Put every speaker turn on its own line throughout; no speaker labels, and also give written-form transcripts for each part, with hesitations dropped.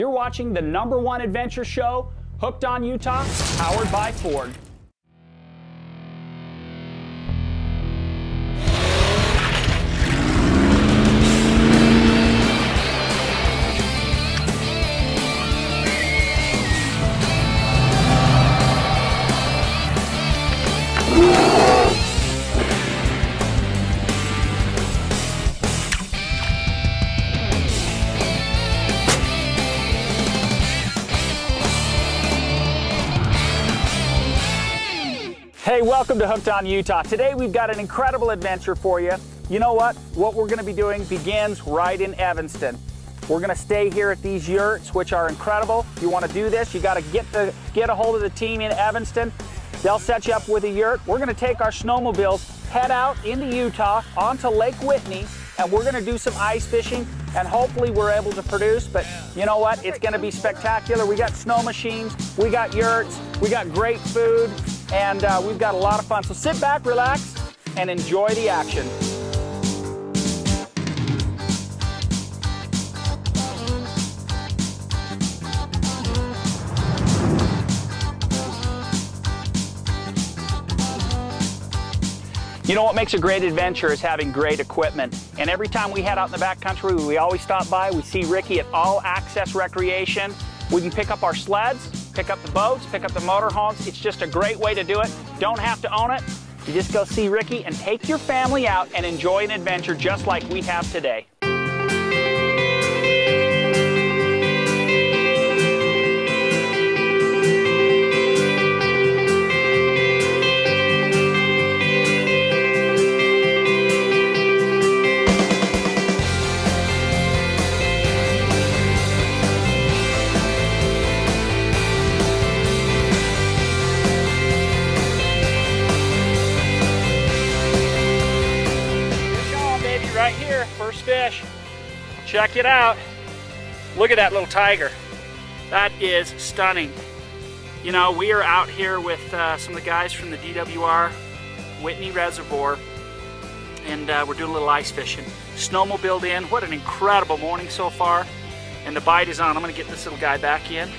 You're watching the #1 adventure show, Hooked on Utah, powered by Ford. Hey, welcome to Hooked on Utah. Today we've got an incredible adventure for you. You know what? What we're going to be doing begins right in Evanston. We're going to stay here at these yurts, which are incredible. If you want to do this, you got to get a hold of the team in Evanston. They'll set you up with a yurt. We're going to take our snowmobiles, head out into Utah onto Lake Whitney, and we're going to do some ice fishing, and hopefully we're able to produce. But you know what? It's going to be spectacular. We got snow machines, we got yurts, we got great food, and we've got a lot of fun. So sit back, relax, and enjoy the action. You know what makes a great adventure is having great equipment. And every time we head out in the backcountry, we always stop by. We see Ricky at All Access Recreation. We can pick up our sleds, pick up the boats, pick up the motorhomes. It's just a great way to do it. Don't have to own it. You just go see Ricky and take your family out and enjoy an adventure just like we have today. Right here, first fish. Check it out. Look at that little tiger. That is stunning. You know, we are out here with some of the guys from the DWR Whitney Reservoir, and we're doing a little ice fishing. Snowmobiled in. What an incredible morning so far. And the bite is on. I'm going to get this little guy back in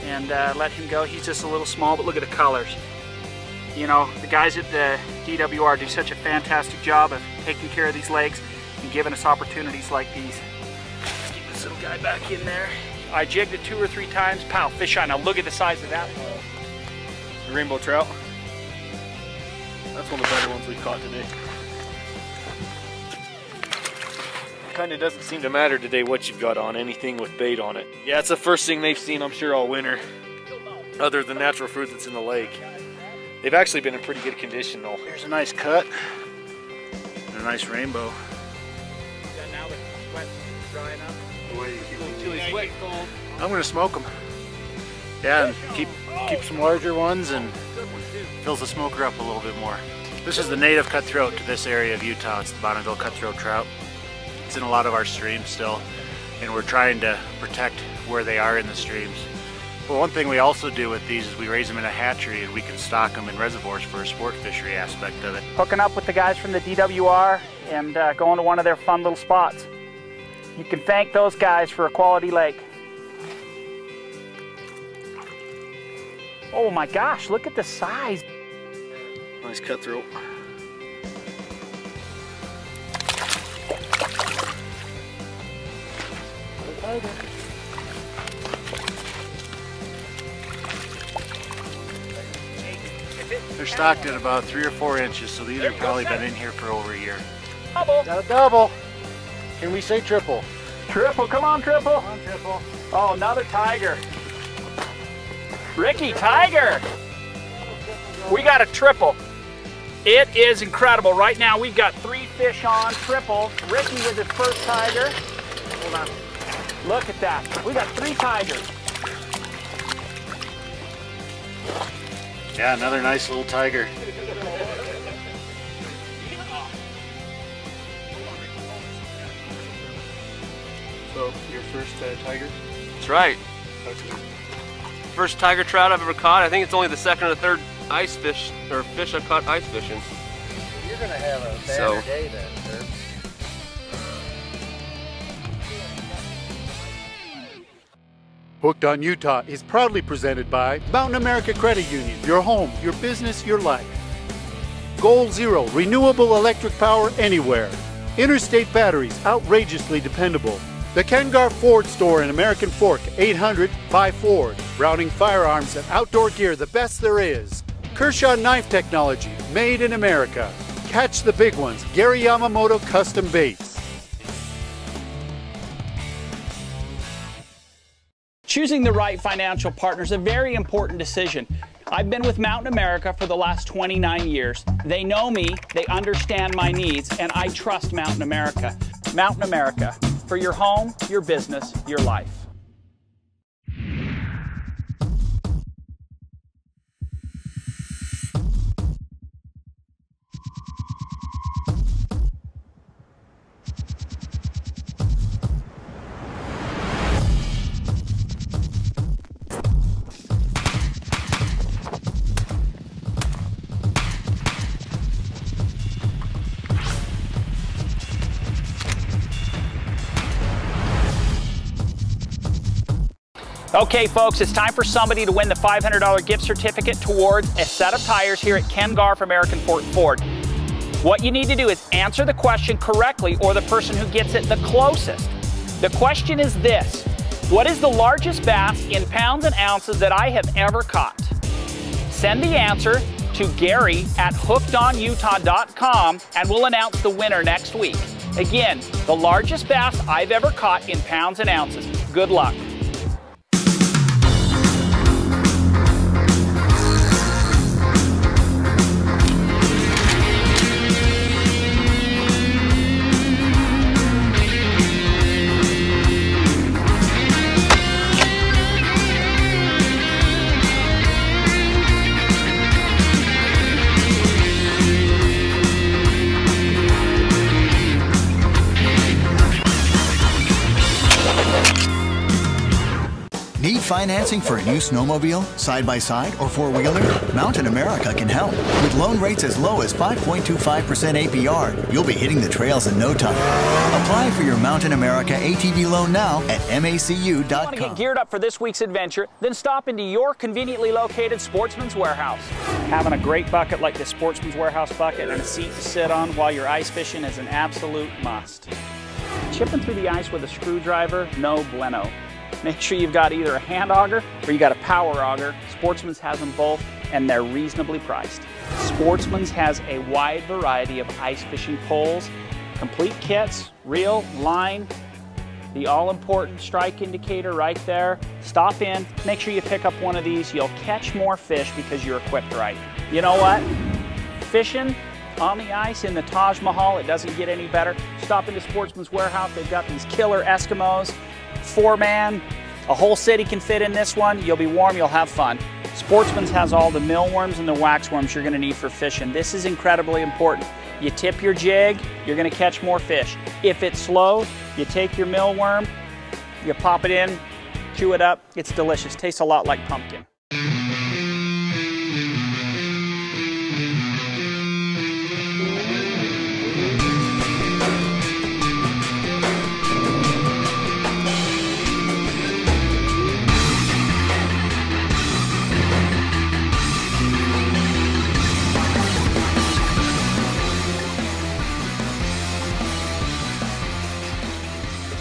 and let him go. He's just a little small, but look at the colors. You know, the guys at the DWR do such a fantastic job of taking care of these lakes and giving us opportunities like these. Let's keep this little guy back in there. I jigged it 2 or 3 times. Pow, fish on. Now look at the size of that.
The rainbow trout. That's one of the better ones we've caught today. Kind of doesn't seem to matter today what you've got on, anything with bait on it. Yeah, it's the first thing they've seen, I'm sure, all winter, other than natural fruit that's in the lake. They've actually been in pretty good condition though. Here's a nice cut and a nice rainbow.
Yeah, now the sweat's drying up.
Sweat cold. I'm gonna smoke them. Yeah, and keep some larger ones, and fills the smoker up a little bit more. This is the native cutthroat to this area of Utah. It's the Bonneville cutthroat trout. It's in a lot of our streams still, and we're trying to protect where they are in the streams. Well, one thing we also do with these is we raise them in a hatchery, and we can stock them in reservoirs for a sport fishery aspect of it.
Hooking up with the guys from the DWR and going to one of their fun little spots. You can thank those guys for a quality lake. Oh my gosh, look at the size.
Nice cutthroat. They're stocked at about 3 or 4 inches, so these have probably been in here for over a year.
Double.
Got a double. Can we say triple?
Triple, come on, triple.
Come on, triple.
Oh, another tiger. Ricky, tiger. We got a triple. It is incredible. Right now we've got 3 fish on triple. Ricky with his first tiger. Hold on. Look at that. We got 3 tigers.
Yeah, another nice little tiger. So, your first tiger?
That's right.
Okay.
First tiger trout I've ever caught. I think it's only the 2nd or 3rd ice fish, or fish I've caught ice fishing.
You're going to have a better day then, sir.
Hooked on Utah is proudly presented by Mountain America Credit Union, your home, your business, your life. Goal Zero, renewable electric power anywhere. Interstate Batteries, outrageously dependable. The Kengar Ford Store in American Fork, 800 by Ford. Browning firearms and outdoor gear, the best there is. Kershaw Knife Technology, made in America. Catch the big ones, Gary Yamamoto Custom Baits.
Choosing the right financial partner is a very important decision. I've been with Mountain America for the last 29 years. They know me, they understand my needs, and I trust Mountain America. Mountain America, for your home, your business, your life. Okay folks, it's time for somebody to win the $500 gift certificate towards a set of tires here at Ken Garff American Ford. What you need to do is answer the question correctly, or the person who gets it the closest. The question is this: what is the largest bass in pounds and ounces that I have ever caught? Send the answer to Gary@hookedonutah.com and we'll announce the winner next week. Again, the largest bass I've ever caught in pounds and ounces. Good luck.
Need financing for a new snowmobile, side-by-side, or four-wheeler? Mountain America can help. With loan rates as low as 5.25% APR, you'll be hitting the trails in no time. Apply for your Mountain America ATV loan now at macu.com.
Want to get geared up for this week's adventure? Then stop into your conveniently located Sportsman's Warehouse. Having a great bucket like the Sportsman's Warehouse bucket and a seat to sit on while you're ice fishing is an absolute must. Chipping through the ice with a screwdriver, no bueno. Make sure you've got either a hand auger or you got a power auger. Sportsman's has them both, and they're reasonably priced. Sportsman's has a wide variety of ice fishing poles, complete kits, reel, line, the all-important strike indicator right there. Stop in, make sure you pick up one of these. You'll catch more fish because you're equipped right. You know what? Fishing on the ice in the Taj Mahal, it doesn't get any better. Stop into Sportsman's Warehouse. They've got these killer Eskimos. 4-man, a whole city can fit in this one. You'll be warm, you'll have fun. Sportsman's has all the millworms and the waxworms you're gonna need for fishing. This is incredibly important. You tip your jig, you're gonna catch more fish. If it's slow, you take your millworm, you pop it in, chew it up. It's delicious, tastes a lot like pumpkin.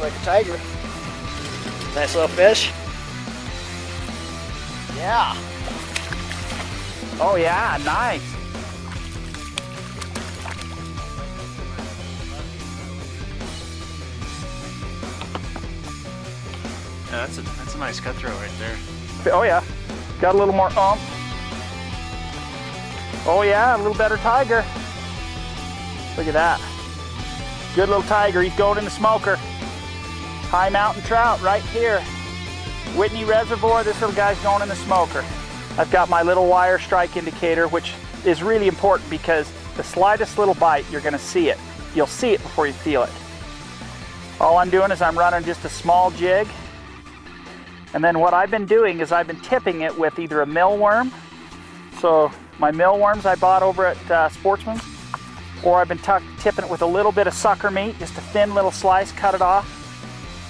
Like a tiger. Nice little fish. Yeah.
Oh yeah, nice.
Yeah, that's a nice cutthroat right there.
Oh yeah, got a little more oomph. Oh yeah, a little better tiger. Look at that. Good little tiger, he's going in the smoker. High mountain trout right here. Whitney Reservoir, this little guy's going in the smoker. I've got my little wire strike indicator, which is really important because the slightest little bite, you're gonna see it. You'll see it before you feel it. All I'm doing is I'm running just a small jig. And then what I've been doing is I've been tipping it with either a millworm. So my millworms I bought over at Sportsman's, or I've been tipping it with a little bit of sucker meat, just a thin little slice, cut it off.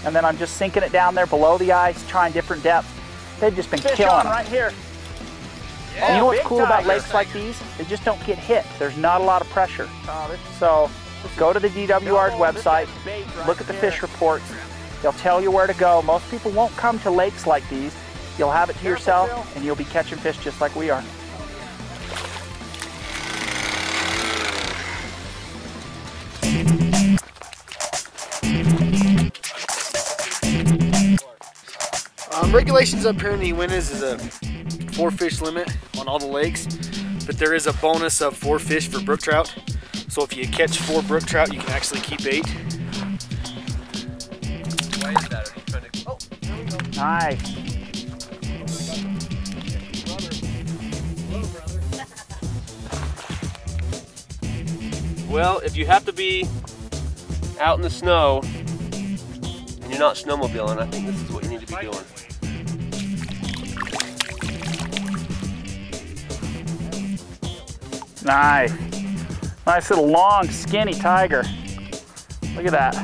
and then I'm just sinking it down there below the ice, trying different depths. They've just been killing them. Right here. Yeah, and you know what's cool about lakes like these? They just don't get hit. There's not a lot of pressure. So go to the DWR's website, look at the fish reports. They'll tell you where to go. Most people won't come to lakes like these. You'll have it to yourself, and you'll be catching fish just like we are.
Regulations up here in the Uintas is a 4 fish limit on all the lakes, but there is a bonus of 4 fish for brook trout. So if you catch 4 brook trout, you can actually keep 8.
Why is that? Are you trying to... Oh, there we go.
Nice.
Well, if you have to be out in the snow and you're not snowmobiling, I think this is what you need to be doing.
Nice. Nice little long, skinny tiger. Look at that.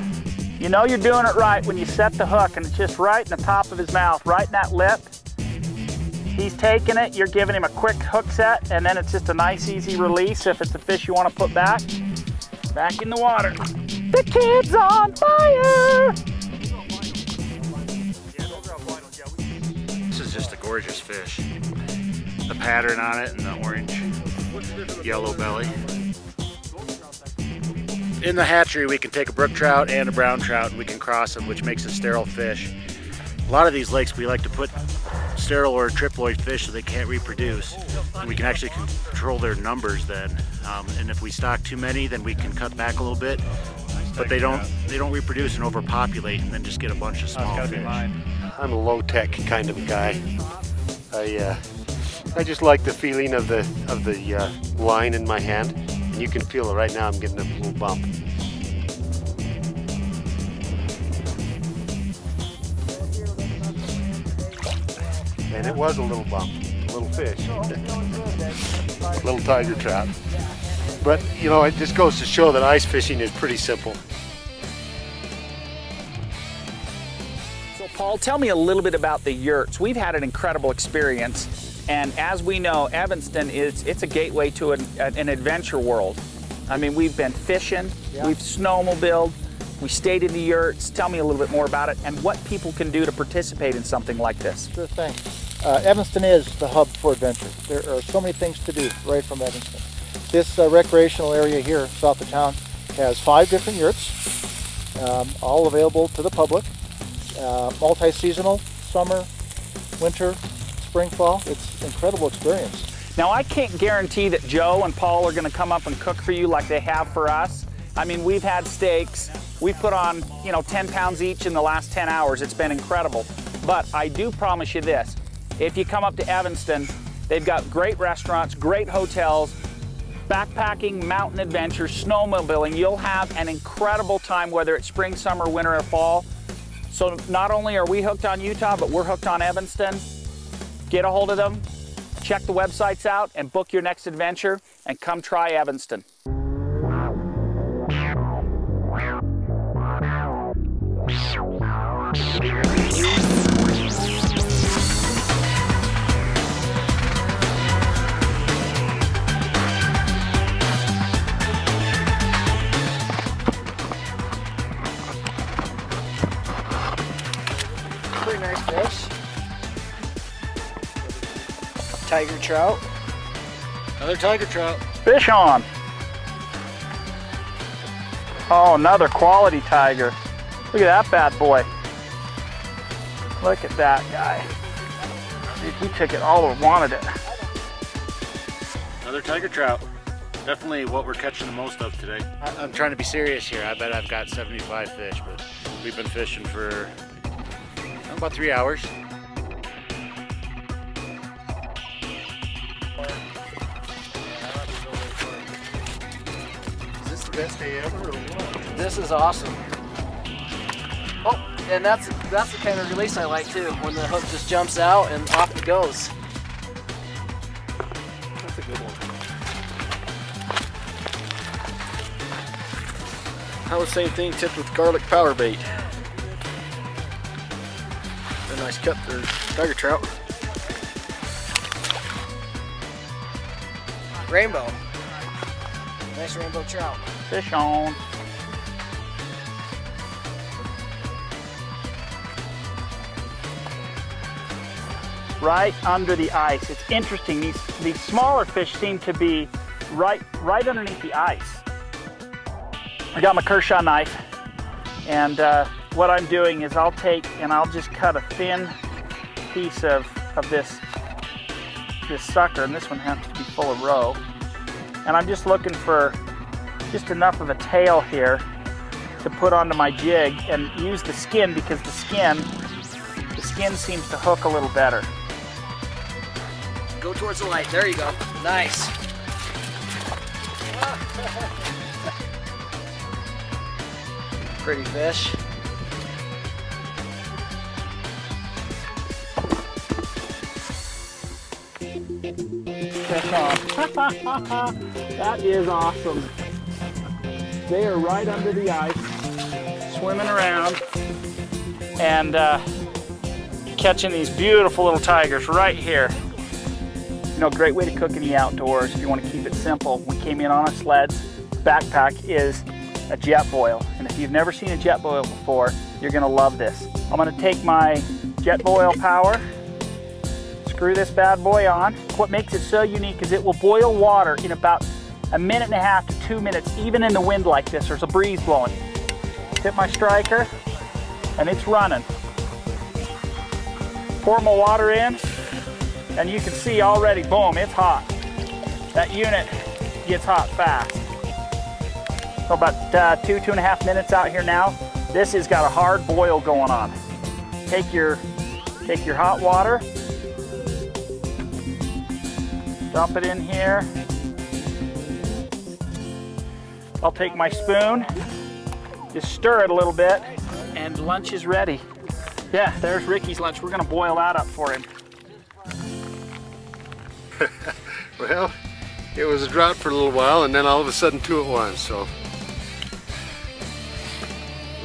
You know you're doing it right when you set the hook and it's just right in the top of his mouth, right in that lip. He's taking it, you're giving him a quick hook set, and then it's just a nice, easy release if it's a fish you want to put back in the water. The kid's on fire!
This is just a gorgeous fish. The pattern on it and the orange, yellow belly. In the hatchery, we can take a brook trout and a brown trout and we can cross them, which makes a sterile fish. A lot of these lakes, we like to put sterile or triploid fish so they can't reproduce. And we can actually control their numbers then. And if we stock too many, then we can cut back a little bit. But they don't reproduce and overpopulate and then just get a bunch of small fish.
I'm a low-tech kind of a guy. I just like the feeling of the line in my hand. And you can feel it right now. I'm getting a little bump. And it was a little bump, a little fish, a little tiger trout. But you know, it just goes to show that ice fishing is pretty simple.
So Paul, tell me a little bit about the yurts. We've had an incredible experience, and as we know, Evanston it's a gateway to an adventure world. I mean, we've been fishing, we've snowmobiled, we stayed in the yurts. Tell me a little bit more about it and what people can do to participate in something like this.
Sure thing. Evanston is the hub for adventure. There are so many things to do right from Evanston. This recreational area here south of town has 5 different yurts, all available to the public. Multi-seasonal, summer, winter, spring, fall. It's an incredible experience.
Now, I can't guarantee that Joe and Paul are going to come up and cook for you like they have for us. I mean, we've had steaks. We've put on, 10 pounds each in the last 10 hours. It's been incredible. But I do promise you this. If you come up to Evanston, they've got great restaurants, great hotels, backpacking, mountain adventures, snowmobiling. You'll have an incredible time, whether it's spring, summer, winter, or fall. So not only are we hooked on Utah, but we're hooked on Evanston. Get a hold of them, check the websites out, and book your next adventure, and come try Evanston.
Pretty nice fish. Tiger trout.
Another tiger trout.
Fish on. Oh, another quality tiger. Look at that bad boy. Look at that guy. We took it all we wanted it.
Another tiger trout. Definitely what we're catching the most of today. I'm trying to be serious here. I bet I've got 75 fish, but we've been fishing for about 3 hours.
Is this the best day ever or what?
This is awesome. Oh, and that's the kind of release I like too, when the hook just jumps out and off it goes.
That's a good one.
How the same thing tipped with garlic power bait.
nice cut there, tiger trout.
Rainbow. Nice rainbow trout.
Fish on. Right under the ice. It's interesting. These smaller fish seem to be right underneath the ice. I got my Kershaw knife, and what I'm doing is I'll take and I'll just cut a thin piece of this sucker, and this one happens to be full of roe. And I'm just looking for just enough of a tail here to put onto my jig and use the skin, because the skin seems to hook a little better.
Go towards the light. There you go. Nice. Pretty fish.
Fish on. That is awesome. They are right under the ice, swimming around, and catching these beautiful little tigers right here. You know, great way to cook in the outdoors if you want to keep it simple. We came in on a sled. Backpack is a jet boil, and if you've never seen a jet boil before, you're gonna love this. I'm gonna take my jet boil power, screw this bad boy on. What makes it so unique is it will boil water in about 1.5 to 2 minutes, even in the wind like this. There's a breeze blowing. Tip my striker, and it's running. Pour my water in, and you can see already, boom, it's hot. That unit gets hot fast. So about 2.5 minutes out here now. This has got a hard boil going on. Take your hot water, dump it in here. I'll take my spoon, just stir it a little bit, and lunch is ready. Yeah, there's Ricky's lunch. We're gonna boil that up for him.
Well, it was a drought for a little while, and then all of a sudden 2 at once, so.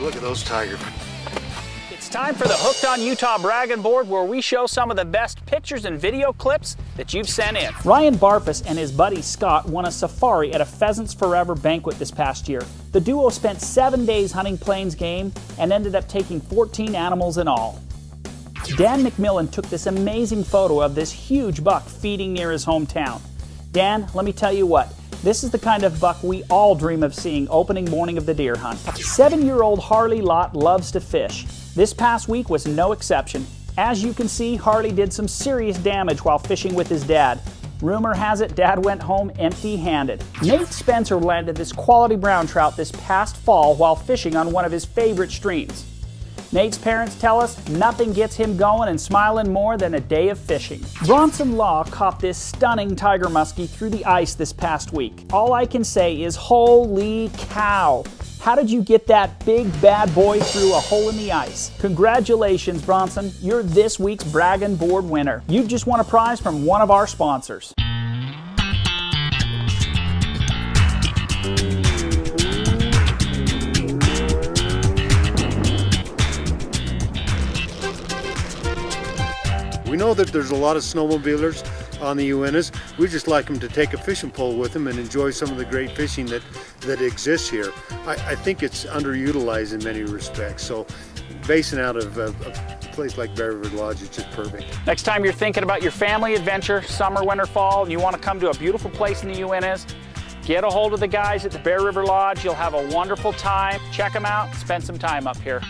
Look at those tigers.
It's time for the Hooked on Utah bragging board, where we show some of the best pictures and video clips that you've sent in. Ryan Barfus and his buddy Scott won a safari at a Pheasants Forever banquet this past year. The duo spent 7 days hunting plains game and ended up taking 14 animals in all. Dan McMillan took this amazing photo of this huge buck feeding near his hometown. Dan, let me tell you what, this is the kind of buck we all dream of seeing opening morning of the deer hunt. 7-year-old Harley Lott loves to fish. This past week was no exception. As you can see, Harley did some serious damage while fishing with his dad. Rumor has it Dad went home empty-handed. Nate Spencer landed this quality brown trout this past fall while fishing on one of his favorite streams. Nate's parents tell us nothing gets him going and smiling more than a day of fishing. Bronson Law caught this stunning tiger muskie through the ice this past week. All I can say is holy cow. How did you get that big bad boy through a hole in the ice? Congratulations, Bronson. You're this week's bragging board winner. You've just won a prize from one of our sponsors.
We know that there's a lot of snowmobilers on the Uintas. We just like them to take a fishing pole with them and enjoy some of the great fishing that exists here. I think it's underutilized in many respects, so basing out of a place like Bear River Lodge is just perfect.
Next time you're thinking about your family adventure, summer, winter, fall, and you want to come to a beautiful place in the Uintas, get a hold of the guys at the Bear River Lodge. You'll have a wonderful time. Check them out, spend some time up here.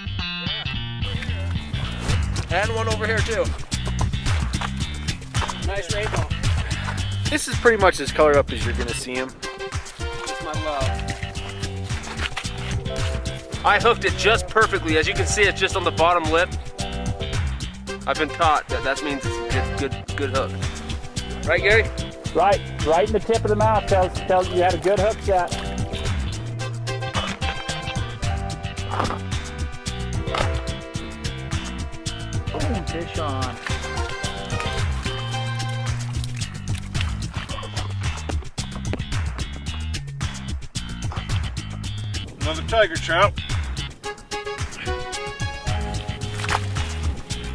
And one over here too. Nice rainbow.
This is pretty much as colored up as you're gonna see him.
That's my love.
I hooked it just perfectly. As you can see, it's just on the bottom lip. I've been taught that means it's a good hook. Right, Gary?
Right in the tip of the mouth tells you had a good hook set. Boom, fish on.
Another tiger trout.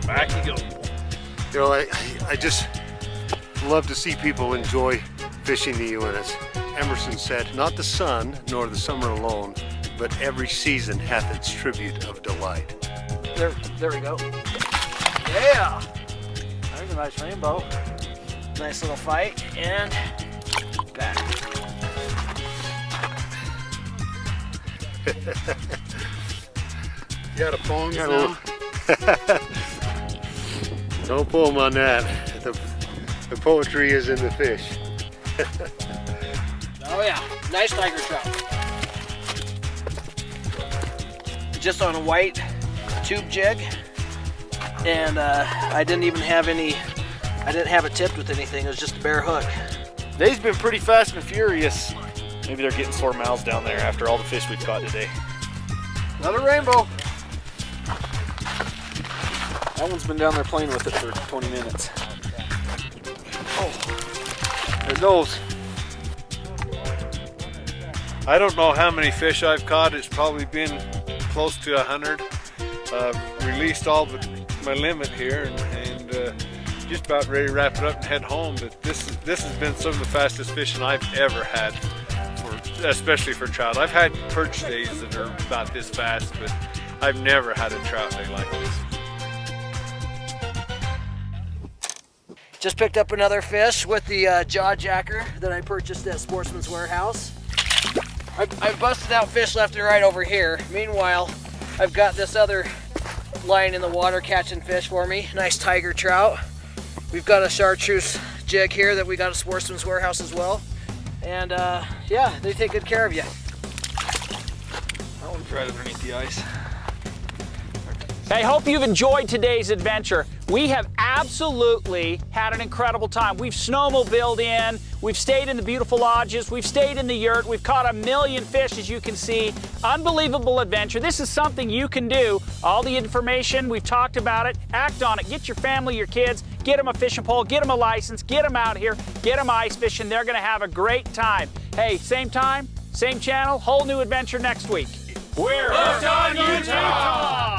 Back you go.
You know, I just love to see people enjoy fishing the Uintas. Emerson said, "Not the sun nor the summer alone, but every season hath its tribute of delight."
There we go. Yeah! There's a nice rainbow. Nice little fight, and back.
You got a phone now? Don't pull them on that. The poetry is in the fish.
Oh yeah, nice tiger trout. Just on a white tube jig, and I didn't even have any, I didn't have it tipped with anything, it was just a bare hook.
Day's been pretty fast and furious. Maybe they're getting sore mouths down there after all the fish we've caught today.
Another rainbow.
That one's been down there playing with it for 20 minutes. Oh, there it goes.
I don't know how many fish I've caught. It's probably been close to 100. Released all but my limit here, and just about ready to wrap it up and head home. But this has been some of the fastest fishing I've ever had, especially for trout. I've had perch days that are about this fast, but I've never had a trout day like this.
Just picked up another fish with the jaw jacker that I purchased at Sportsman's Warehouse. I busted out fish left and right over here. Meanwhile, I've got this other line in the water catching fish for me. Nice tiger trout. We've got a chartreuse jig here that we got at Sportsman's Warehouse as well. And yeah, they take good care of you.
That one's right underneath the ice. Hey, hope you've enjoyed today's adventure. We have absolutely had an incredible time. We've snowmobiled in, we've stayed in the beautiful lodges, we've stayed in the yurt, we've caught 1 million fish, as you can see. Unbelievable adventure. This is something you can do. All the information, we've talked about it. Act on it. Get your family, your kids, get them a fishing pole, get them a license, get them out here, get them ice fishing. They're gonna have a great time. Hey, same time, same channel, whole new adventure next week. We're hooked on Utah!